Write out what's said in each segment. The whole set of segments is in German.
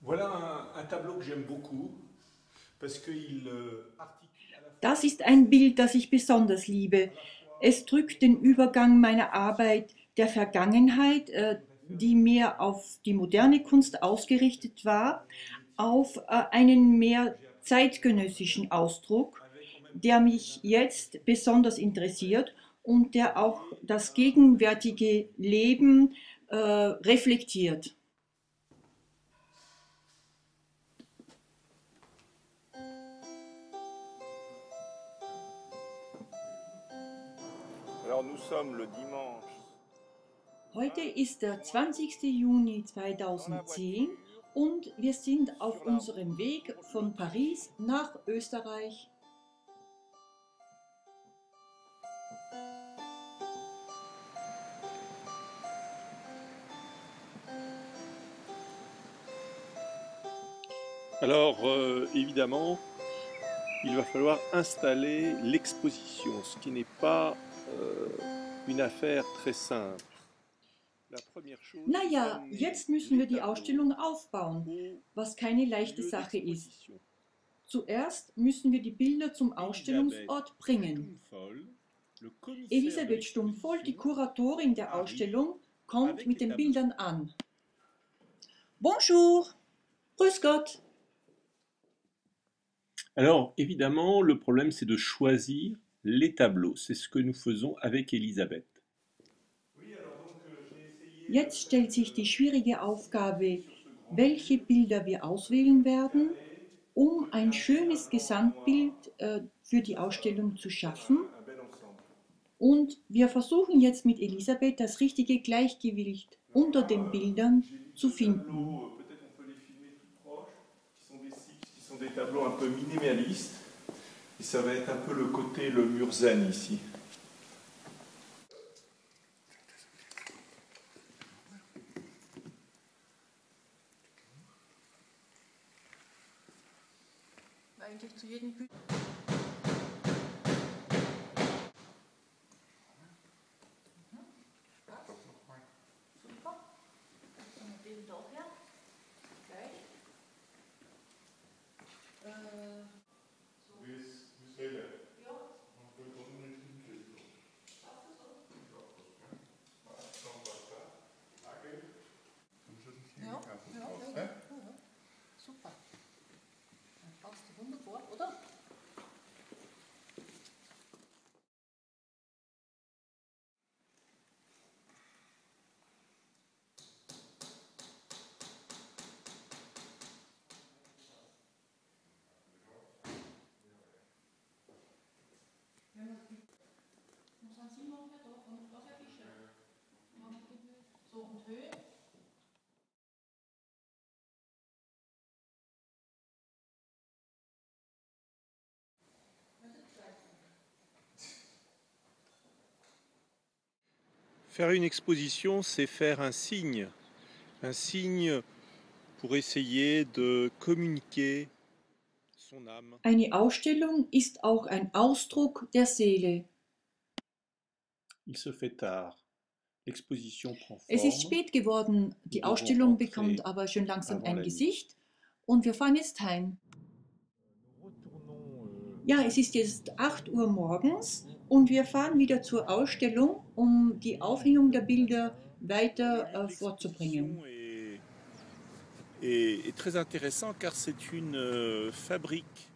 Voilà un tableau que j'aime beaucoup, parce qu'il articule à la Das fois ist ein Bild, das ich besonders liebe. Es drückt den Übergang meiner Arbeit der Vergangenheit, die mehr auf die moderne Kunst ausgerichtet war, auf einen mehr que j'ai appris zeitgenössischen Ausdruck, avec en même der temps une mich interprétation jetzt besonders contemporaine. interessiert und der auch Et das là, on a une gegenwärtige Leben reflektiert. Alors nous sommes le dimanche Heute 20 ist der juin 20. Juni dans la 2010 voiture und wir sind auf sur la route unserem Weg pour von l'Autriche. Paris nach Österreich. Alors, évidemment, il va falloir installer l'exposition, ce qui n'est pas une affaire très simple. La première chose, c'est Naja, d'amener jetzt müssen les wir die tableaux Ausstellung aufbauen, au was keine leichte lieu Sache ist. d'exposition. Zuerst müssen wir die Bilder zum Elisabeth Ausstellungsort bringen. Stummvoll, le commissaire de Elisabeth Stummvoll, die l'exposition, Kuratorin der arrive Ausstellung, kommt avec mit les den tableaux. Bildern an. Bonjour, grüß Gott. Alors, évidemment, le problème, c'est de choisir les tableaux. C'est ce que nous faisons avec Elisabeth. Jetzt stellt sich die schwierige Aufgabe, welche Bilder wir auswählen werden, um ein schönes Gesamtbild für die Ausstellung zu schaffen. Un bel ensemble. Und wir versuchen jetzt mit Elisabeth das richtige Gleichgewicht unter den Bildern zu finden. Tableaux, peut-être on peut les filmer tout proches, qui sont des cycles, qui sont des tableaux un peu minimalistes. Et ça va être un peu le côté, le mur zen ici. Eigentlich zu jedem Bild. Super. Dann passt wunderbar, oder? So, und Höhe. Faire une exposition, c'est faire un signe pour essayer de communiquer son âme. Eine Ausstellung ist auch ein Ausdruck der Seele. Il se fait tard. L'exposition prend Es ist forme. spät geworden, die devons Ausstellung rentrer bekommt aber schon langsam avant ein la nuit. Gesicht und wir fahren jetzt heim. Ja, es ist jetzt 8 Uhr morgens und wir fahren wieder zur Ausstellung, um die Aufhängung der Bilder weiter vorzubringen. Est très intéressant car c'est une fabrique.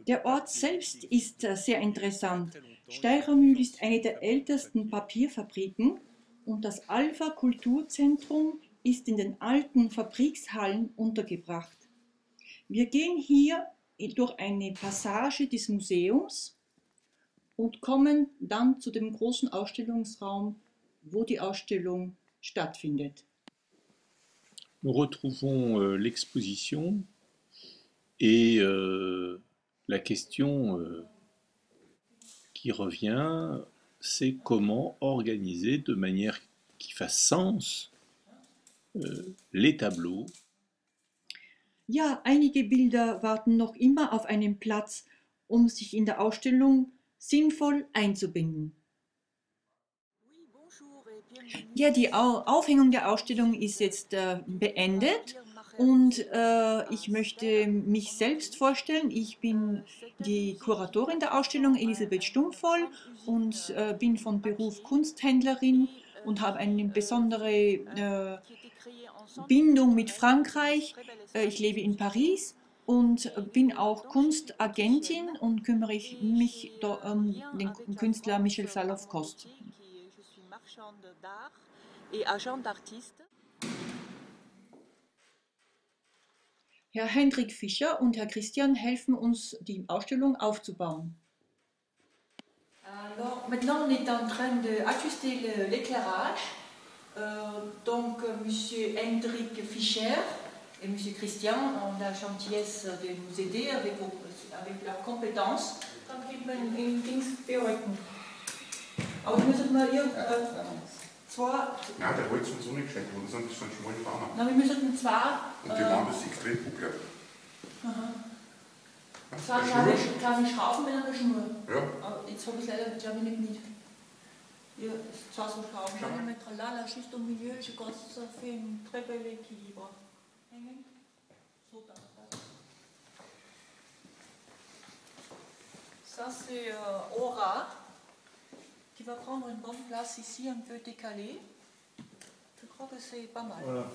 Der Ort selbst ist sehr interessant. Steirermühl ist eine der ältesten Papierfabriken und das Alpha Kulturzentrum ist in den alten Fabrikshallen untergebracht. Wir gehen hier durch eine Passage des Museums und kommen dann zu dem großen Ausstellungsraum, wo die Ausstellung stattfindet. Nous retrouvons l'exposition et la question qui revient, c'est comment organiser de manière qui fasse sens les tableaux. Ja, einige Bilder warten noch immer auf einem Platz, um sich in der Ausstellung sinnvoll einzubinden. Ja, die Aufhängung der Ausstellung ist jetzt beendet Und ich möchte mich selbst vorstellen. Ich bin die Kuratorin der Ausstellung Elisabeth Stumpfoll und bin von Beruf Kunsthändlerin und habe eine besondere Bindung mit Frankreich. Ich lebe in Paris und bin auch Kunstagentin und kümmere mich um den Künstler Michel Saloff-Kost. Herr Hendrik Fischer und Herr Christian helfen uns, die Ausstellung aufzubauen. Alors, maintenant, on est en train d'ajuster l'éclairage. Donc, Monsieur Hendrik Fischer et Monsieur Christian ont la gentillesse de nous aider avec leurs compétences. Dann gibt man in Dings bearbeiten. Aber wir müssen mal zwei. Nein, der Holz und so nicht geschenkt worden, das sind schmale Farmer. Nein, wir müssen zwei. Und die waren das 6 Drehbuch, glaube ich. Aha. Zwei kleine Schrauben mit einer Schnur. Ja. Aber jetzt habe ich es leider, glaube ich, nicht mit. Il y a trois schrauben. Je vais mettre là, là, juste au milieu. Je pense que ça fait un très bel équilibre. Ça, c'est Aura, qui va prendre une bonne place ici, un peu décalée. Je crois que c'est pas mal. Voilà.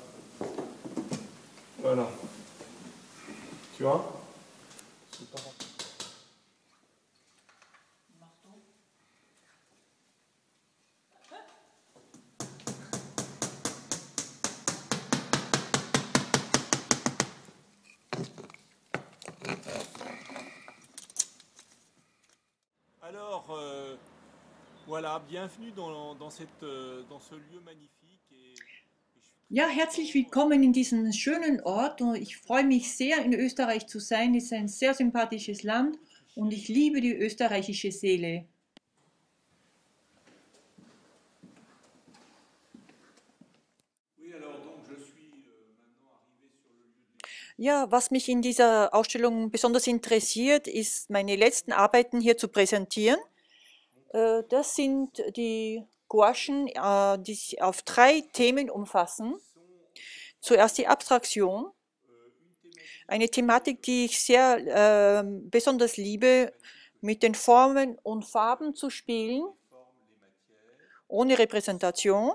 Voilà. Tu vois? C'est pas mal. Alors, voilà, bienvenue dans ce lieu magnifique. Ja, herzlich willkommen in diesem schönen Ort. Und ich freue mich sehr, in Österreich zu sein. Es ist ein sehr sympathisches Land und ich liebe die österreichische Seele. Ja, was mich in dieser Ausstellung besonders interessiert, ist, meine letzten Arbeiten hier zu präsentieren. Das sind die Gouachen, die sich auf 3 Themen umfassen. Zuerst die Abstraktion, eine Thematik, die ich sehr besonders liebe, mit den Formen und Farben zu spielen, ohne Repräsentation.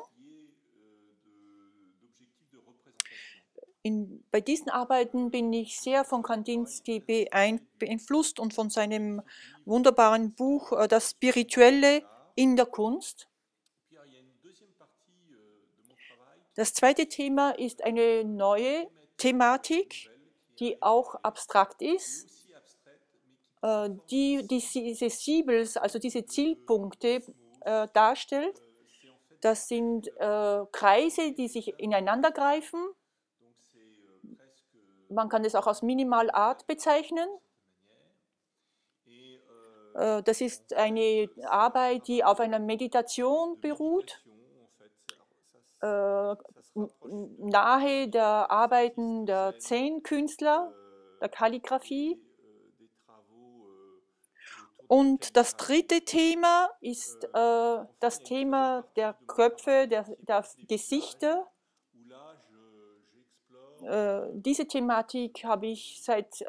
Bei diesen Arbeiten bin ich sehr von Kandinsky beeinflusst und von seinem wunderbaren Buch Das Spirituelle in der Kunst. Das zweite Thema ist eine neue Thematik, die auch abstrakt ist, die diese Siebels, also diese Zielpunkte darstellt. Das sind Kreise, die sich ineinander greifen. Man kann es auch als Minimalart bezeichnen. Das ist eine Arbeit, die auf einer Meditation beruht, nahe der Arbeiten der Zen-Künstler, der Kalligraphie. Und das dritte Thema ist das Thema der Köpfe, der Gesichter. Diese Thematik habe ich seit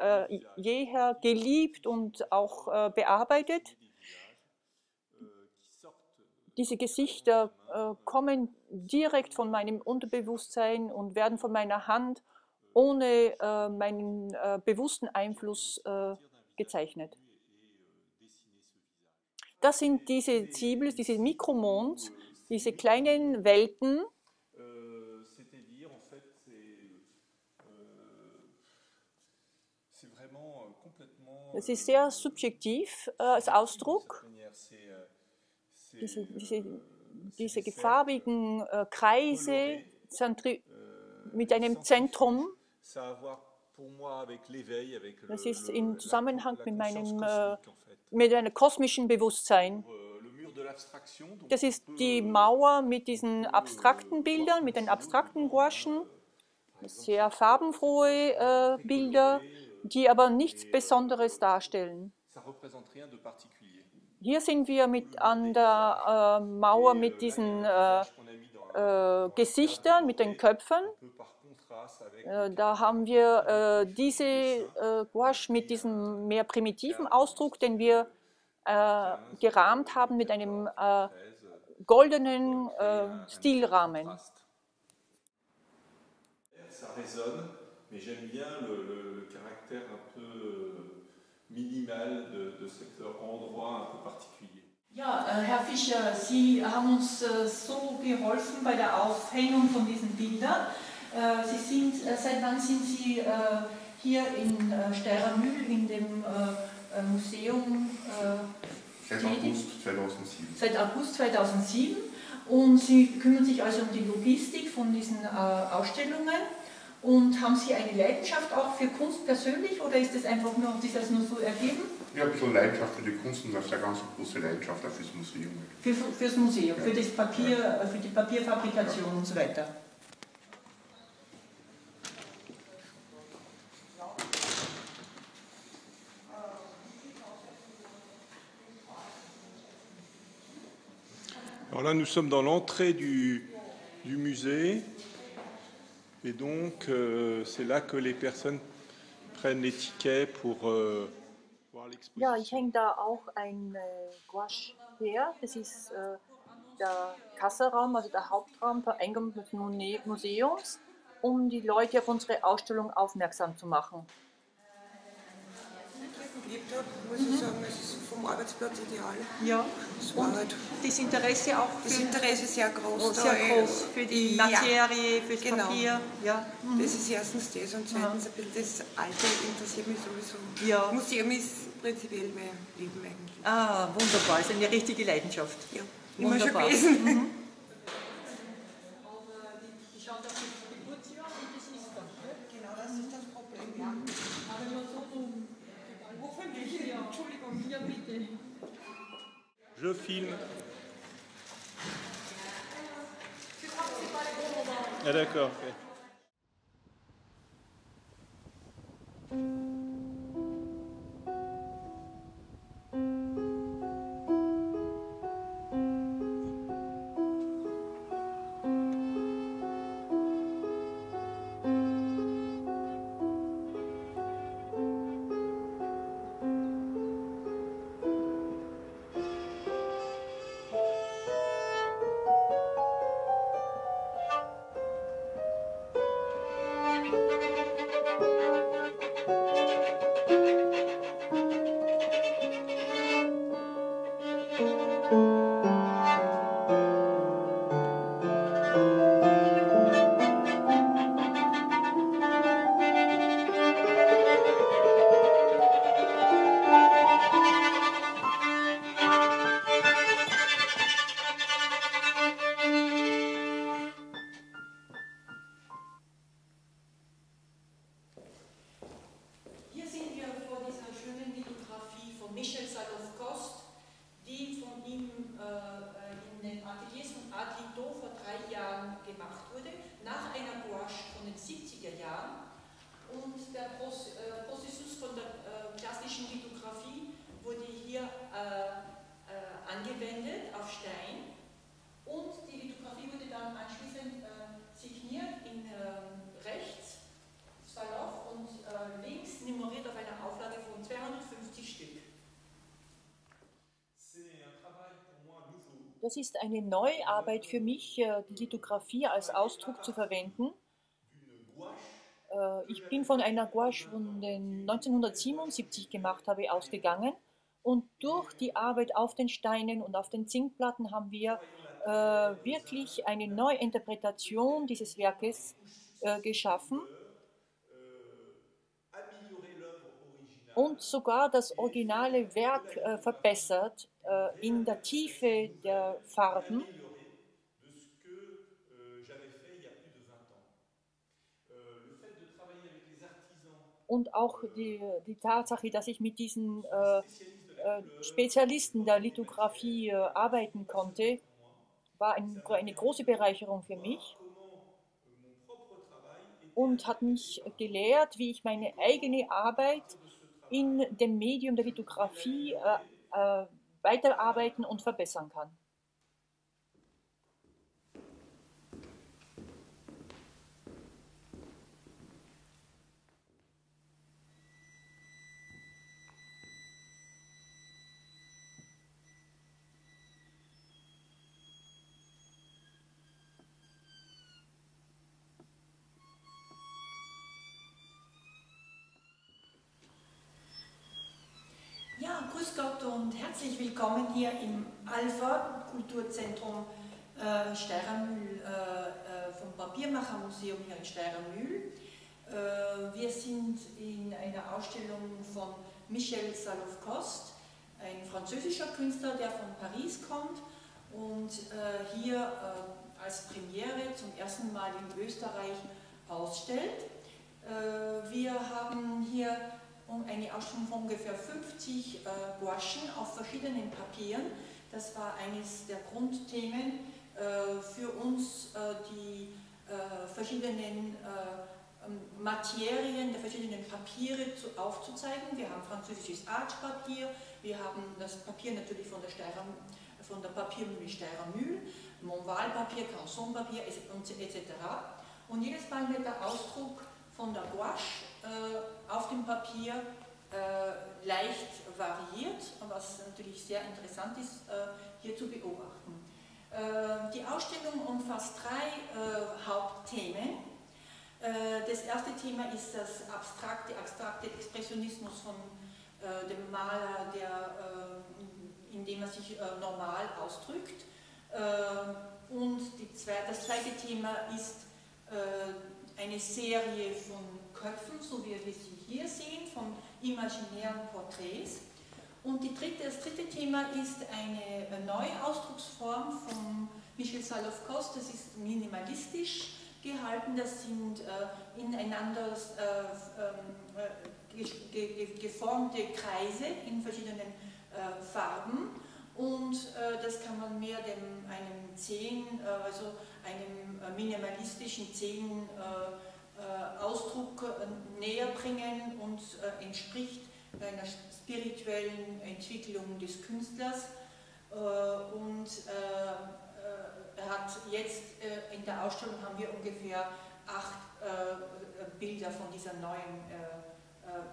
jeher geliebt und auch bearbeitet. Diese Gesichter kommen direkt von meinem Unterbewusstsein und werden von meiner Hand ohne meinen bewussten Einfluss gezeichnet. Das sind diese Zwiebeln, diese Mikromons, diese kleinen Welten. Es ist sehr subjektiv als Ausdruck. Diese farbigen Kreise mit einem Zentrum. Das ist im Zusammenhang mit einem kosmischen Bewusstsein. Das ist die Mauer mit diesen abstrakten Bildern, mit den abstrakten Gouachen. Sehr farbenfrohe Bilder, die aber nichts Besonderes darstellen. Hier sind wir an der Mauer mit diesen Gesichtern, mit den Köpfen. Da haben wir diese Gouache mit diesem mehr primitiven Ausdruck, den wir gerahmt haben mit einem goldenen Stilrahmen. Ça résonne, mais j'aime bien le caractère un peu minimal de cet endroit un peu particulier. Ja, Herr Fischer, Sie haben uns so geholfen bei der Aufhängung von diesen Bildern. Seit wann sind Sie hier in Steirermühl in dem Museum Seit August 2007. Seit August 2007. Und Sie kümmern sich also um die Logistik von diesen Ausstellungen. Und haben Sie eine Leidenschaft auch für Kunst persönlich oder ist das einfach nur, hat sich das nur so ergeben? Ja, ein bisschen Leidenschaft für die Kunst und eine ganz große Leidenschaft auch fürs Museum. Fürs Museum, ja. Für das Papier, für die Papierfabrikation und so weiter. Alors là, nous sommes dans l'entrée du musée. Et donc, c'est là que les personnes prennent les tickets pour voir l'exposition. Ja, ich hänge da auch ein Gouache her. Das ist der Kassaraum, also der Hauptraum für Eingang des Museums, um die Leute auf unsere Ausstellung aufmerksam zu machen. Gelebt habe, muss ich sagen, es ist vom Arbeitsplatz ideal. Ja, es war halt das Interesse auch das Interesse ist sehr groß. Sehr groß für die Materie, fürs genau. Papier. Ja. Das ist erstens das und zweitens ein bisschen das Alte interessiert mich sowieso. Ja. Museum ist prinzipiell mein Leben eigentlich. Ah, wunderbar, ist eine richtige Leidenschaft. Ja, immer wunderbar. schon gewesen. Mhm. Genau, das ist das Problem. Ja. Entschuldigung, ja bitte. Je filme. Ah d'accord. Okay. angewendet auf Stein und die Lithografie wurde dann anschließend signiert in rechts, Svalow, und links nummeriert auf einer Auflage von 250 Stück. Das ist eine neue Arbeit für mich, die Lithografie als Ausdruck zu verwenden. Ich bin von einer Gouache von den 1977 gemacht habe ausgegangen. Und durch die Arbeit auf den Steinen und auf den Zinkplatten haben wir wirklich eine Neuinterpretation dieses Werkes geschaffen und sogar das originale Werk verbessert in der Tiefe der Farben. Und auch die Tatsache, dass ich mit diesen Spezialisten der Lithografie arbeiten konnte, war eine große Bereicherung für mich und hat mich gelehrt, wie ich meine eigene Arbeit in dem Medium der Lithografie weiterarbeiten und verbessern kann. Grüß Gott und herzlich willkommen hier im Alpha Kulturzentrum Steirermühl vom Papiermachermuseum hier in Steirermühl. Wir sind in einer Ausstellung von Michel Salov-Coste, ein französischer Künstler, der von Paris kommt und hier als Premiere zum ersten Mal in Österreich ausstellt. Wir haben hier eine Ausstellung von ungefähr 50 Gouachen auf verschiedenen Papieren. Das war eines der Grundthemen für uns, die verschiedenen Materien der verschiedenen Papiere aufzuzeigen. Wir haben französisches Artpapier, wir haben das Papier natürlich von der Papiermühle Steirermühl, Montval-Papier, Canson-Papier etc. Und jedes Mal wird der Ausdruck von der Gouache auf dem Papier leicht variiert, was natürlich sehr interessant ist, hier zu beobachten. Die Ausstellung umfasst 3 Hauptthemen. Das erste Thema ist das abstrakte Expressionismus von dem Maler, indem er sich normal ausdrückt. Und das zweite Thema ist eine Serie von Köpfen, so wie wir sie hier sehen, von imaginären Porträts. Und das dritte Thema ist eine neue Ausdrucksform von Michel Salov-Coste. Das ist minimalistisch gehalten, das sind ineinander geformte Kreise in verschiedenen Farben. Und das kann man mehr einem minimalistischen Ausdruck näher bringen und entspricht einer spirituellen Entwicklung des Künstlers. Und er hat jetzt in der Ausstellung haben wir ungefähr 8 Bilder von dieser neuen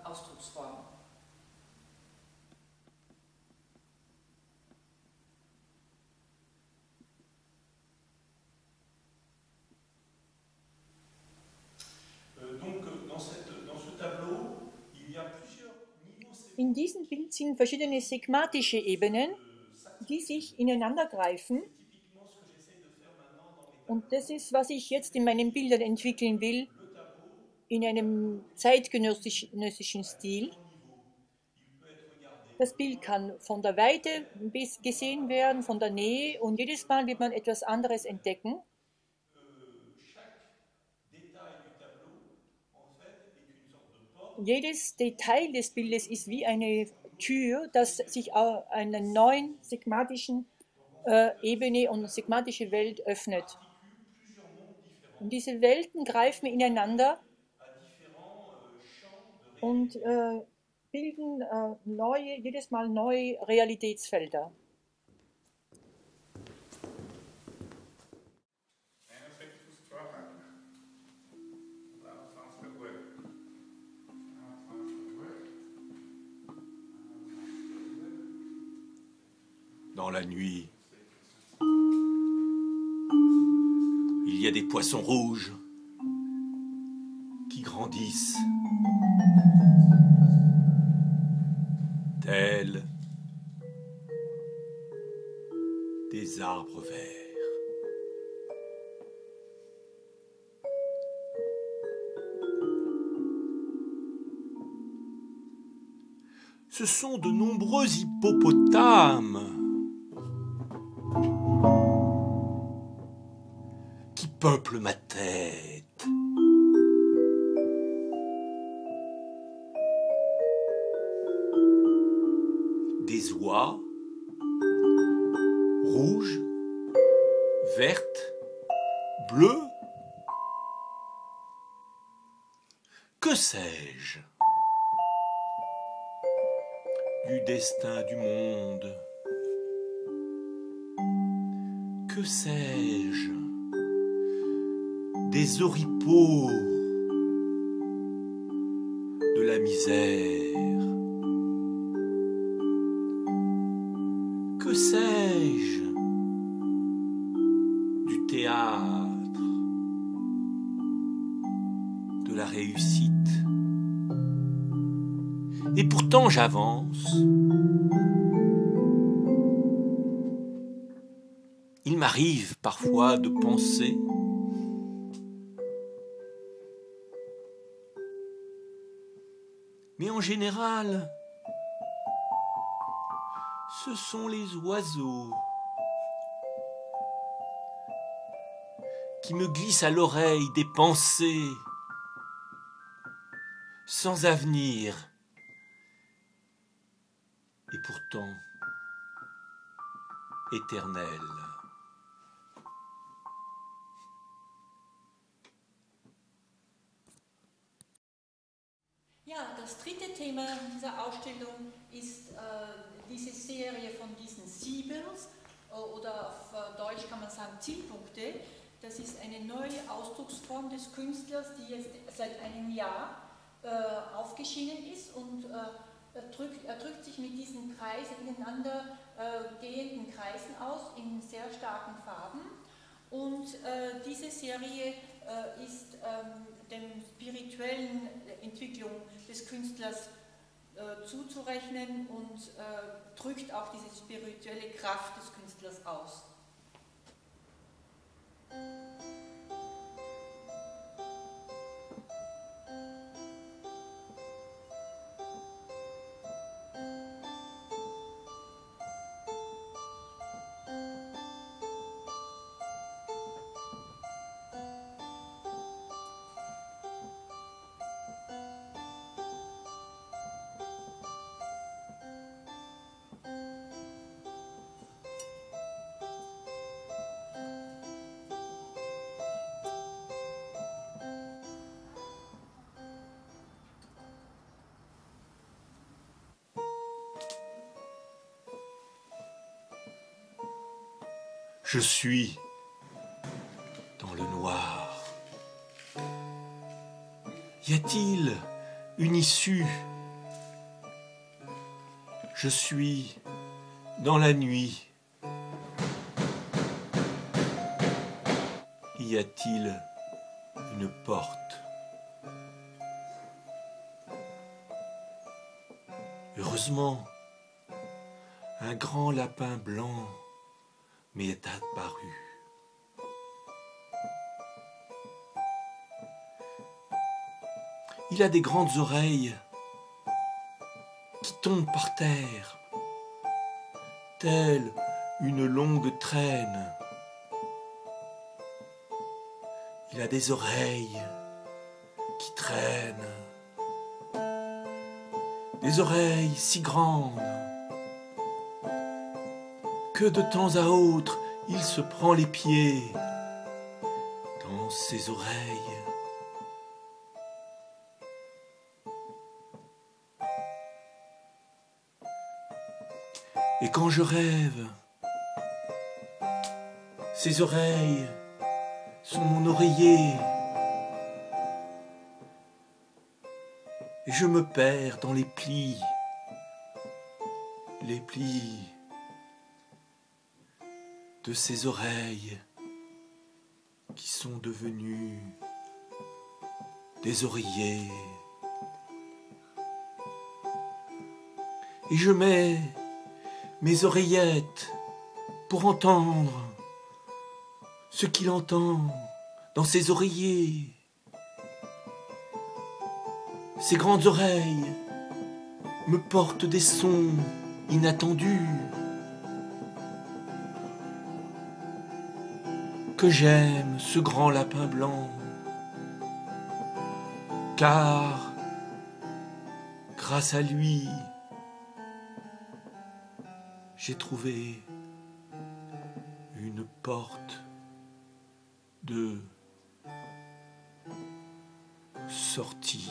Ausdrucksform. In diesem Bild sind verschiedene segmatische Ebenen, die sich ineinander greifen. Und das ist, was ich jetzt in meinen Bildern entwickeln will, in einem zeitgenössischen Stil. Das Bild kann von der Weite gesehen werden, von der Nähe, und jedes Mal wird man etwas anderes entdecken. Jedes Detail des Bildes ist wie eine Tür, das sich einer neuen segmatischen Ebene und segmatische Welt öffnet. Und diese Welten greifen ineinander und bilden jedes Mal neue Realitätsfelder. Dans la nuit, il y a des poissons rouges qui grandissent, tels des arbres verts. Ce sont de nombreux hippopotames qui peuplent ma tête. Des oies rouges, vertes, bleues. Que sais-je du destin du monde? Que sais-je des oripeaux de la misère? Que sais-je du théâtre, de la réussite? Et pourtant j'avance il m'arrive parfois de penser mais en général, ce sont les oiseaux qui me glissent à l'oreille des pensées sans avenir et pourtant éternelles. Ja, das dritte Thema dieser Ausstellung ist diese Serie von diesen Siebels oder auf Deutsch kann man sagen Zielpunkte. Das ist eine neue Ausdrucksform des Künstlers, die jetzt seit einem Jahr aufgeschienen ist und er drückt sich mit diesen Kreisen ineinander gehenden Kreisen aus in sehr starken Farben. Und diese Serie ist der spirituellen Entwicklung des Künstlers zuzurechnen und drückt auch diese spirituelle Kraft des Künstlers aus. Je suis dans le noir. Y a-t-il une issue? Je suis dans la nuit. Y a-t-il une porte? Heureusement, un grand lapin blanc m'est apparu. Il a des grandes oreilles qui tombent par terre, telle une longue traîne. Il a des oreilles qui traînent, des oreilles si grandes que de temps à autre, il se prend les pieds dans ses oreilles. Et quand je rêve, ses oreilles sont mon oreiller. Et je me perds dans les plis de ses oreilles qui sont devenues des oreillers. Et je mets mes oreillettes pour entendre ce qu'il entend dans ses oreillers. Ses grandes oreilles me portent des sons inattendus que j'aime ce grand lapin blanc, car grâce à lui, j'ai trouvé une porte de sortie.